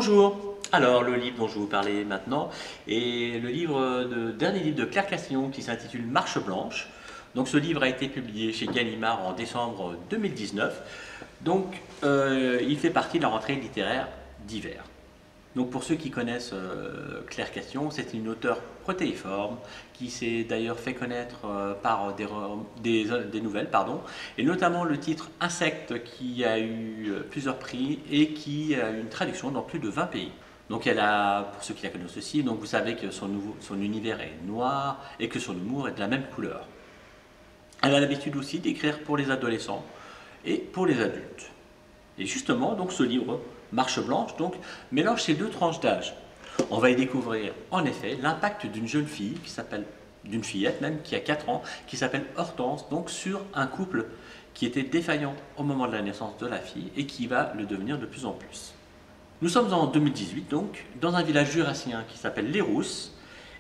Bonjour. Alors, le livre dont je vais vous parler maintenant est dernier livre de Claire Castillon qui s'intitule Marche blanche. Donc, ce livre a été publié chez Gallimard en décembre 2019. Donc, il fait partie de la rentrée littéraire d'hiver. Donc, pour ceux qui connaissent Claire Castillon, c'est une auteure protéiforme qui s'est d'ailleurs fait connaître par des nouvelles, et notamment le titre Insectes qui a eu plusieurs prix et qui a eu une traduction dans plus de 20 pays. Donc elle a, pour ceux qui la connaissent aussi, donc vous savez que son univers est noir et que son humour est de la même couleur. Elle a l'habitude aussi d'écrire pour les adolescents et pour les adultes. Et justement, donc ce livre, Marche blanche, donc, mélange ces deux tranches d'âge. On va y découvrir, en effet, l'impact d'une jeune fille, d'une fillette même, qui a 4 ans, qui s'appelle Hortense, donc sur un couple qui était défaillant au moment de la naissance de la fille et qui va le devenir de plus en plus. Nous sommes en 2018, donc, dans un village jurassien qui s'appelle Les Rousses,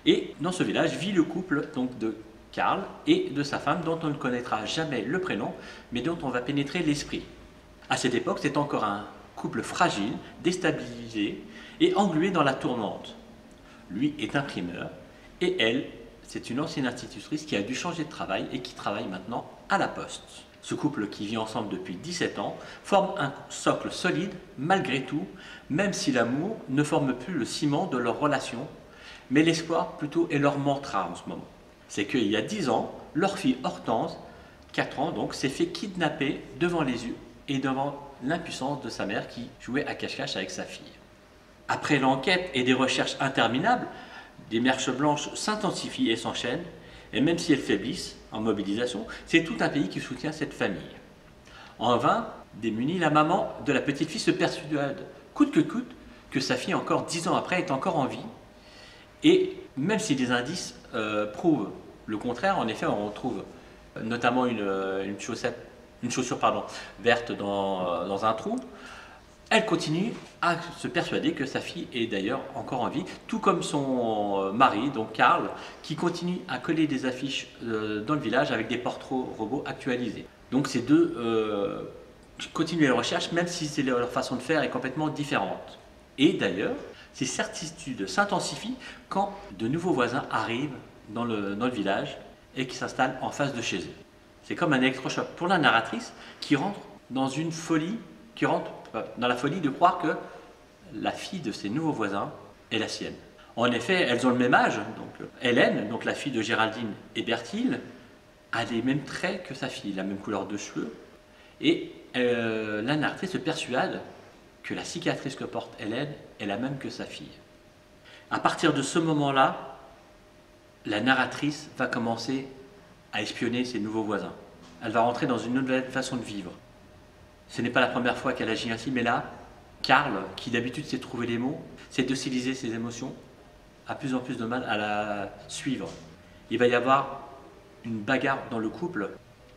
et dans ce village vit le couple donc, de Karl et de sa femme, dont on ne connaîtra jamais le prénom, mais dont on va pénétrer l'esprit. À cette époque, c'est encore un couple fragile, déstabilisé et englué dans la tourmente. Lui est imprimeur et elle, c'est une ancienne institutrice qui a dû changer de travail et qui travaille maintenant à la poste. Ce couple qui vit ensemble depuis 17 ans forme un socle solide malgré tout, même si l'amour ne forme plus le ciment de leur relation, mais l'espoir plutôt est leur mantra en ce moment. C'est qu'il y a 10 ans, leur fille Hortense, 4 ans donc, s'est fait kidnapper devant les yeux et devant l'impuissance de sa mère qui jouait à cache-cache avec sa fille. Après l'enquête et des recherches interminables, des marches blanches s'intensifient et s'enchaînent, et même si elles faiblissent en mobilisation, c'est tout un pays qui soutient cette famille. En vain, démunie, la maman de la petite fille se persuade, coûte que sa fille, encore 10 ans après, est encore en vie. Et même si des indices prouvent le contraire, en effet, on retrouve notamment une chaussure verte dans un trou, elle continue à se persuader que sa fille est d'ailleurs encore en vie, tout comme son mari, donc Karl, qui continue à coller des affiches dans le village avec des portraits robots actualisés. Donc ces deux continuent les recherches, même si leur façon de faire est complètement différente. Et d'ailleurs, ces certitudes s'intensifient quand de nouveaux voisins arrivent dans le village et qui s'installent en face de chez eux. C'est comme un électrochoc pour la narratrice qui rentre dans une folie, dans la folie de croire que la fille de ses nouveaux voisins est la sienne. En effet, elles ont le même âge. Donc, Hélène, donc la fille de Géraldine et Berthilde, a les mêmes traits que sa fille, la même couleur de cheveux. Et la narratrice se persuade que la cicatrice que porte Hélène est la même que sa fille. À partir de ce moment-là, la narratrice va commencer à espionner ses nouveaux voisins. Elle va rentrer dans une nouvelle façon de vivre. Ce n'est pas la première fois qu'elle agit ainsi, mais là, Karl, qui d'habitude sait trouver les mots, sait dociliser ses émotions, a plus en plus de mal à la suivre. Il va y avoir une bagarre dans le couple,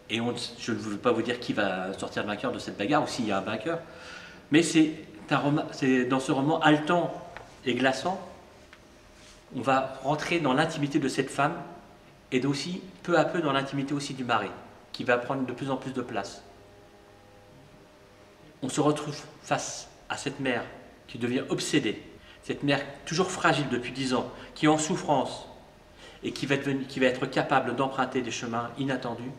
et je ne veux pas vous dire qui va sortir vainqueur de cette bagarre, ou s'il y a un vainqueur, mais c'est dans ce roman haletant et glaçant, on va rentrer dans l'intimité de cette femme, et aussi, peu à peu, dans l'intimité aussi du mari, qui va prendre de plus en plus de place. On se retrouve face à cette mère qui devient obsédée, cette mère toujours fragile depuis 10 ans, qui est en souffrance et qui va être capable d'emprunter des chemins inattendus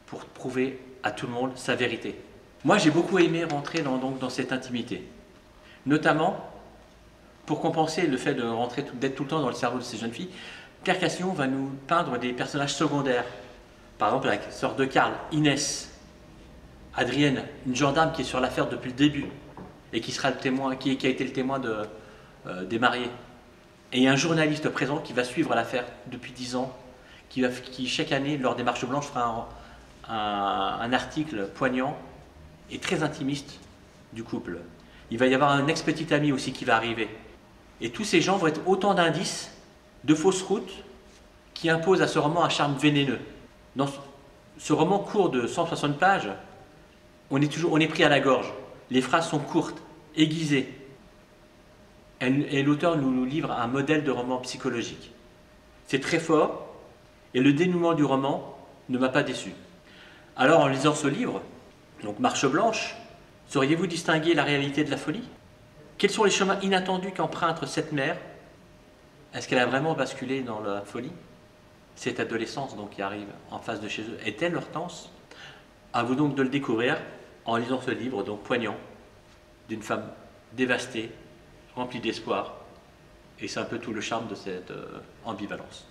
pour prouver à tout le monde sa vérité. Moi, j'ai beaucoup aimé rentrer dans cette intimité, notamment pour compenser le fait d'être tout le temps dans le cerveau de ces jeunes filles. Claire Castillon va nous peindre des personnages secondaires. Par exemple, la sœur de Karl, Inès, Adrienne, une gendarme qui est sur l'affaire depuis le début et qui sera le témoin, qui a été le témoin des mariés. Et un journaliste présent qui va suivre l'affaire depuis 10 ans, qui chaque année, lors des marches blanches, fera un article poignant et très intimiste du couple. Il va y avoir un ex-petit ami aussi qui va arriver. Et tous ces gens vont être autant d'indices, de fausses routes, qui imposent à ce roman un charme vénéneux. Dans ce roman court de 160 pages, on est pris à la gorge. Les phrases sont courtes, aiguisées. Et l'auteur nous livre un modèle de roman psychologique. C'est très fort, et le dénouement du roman ne m'a pas déçu. Alors, en lisant ce livre, donc Marche blanche, sauriez-vous distinguer la réalité de la folie? Quels sont les chemins inattendus qu'emprunte cette mère? Est-ce qu'elle a vraiment basculé dans la folie? Cette adolescence donc qui arrive en face de chez eux, est-elle Hortense? À vous donc de le découvrir en lisant ce livre donc poignant d'une femme dévastée, remplie d'espoir. Et c'est un peu tout le charme de cette ambivalence.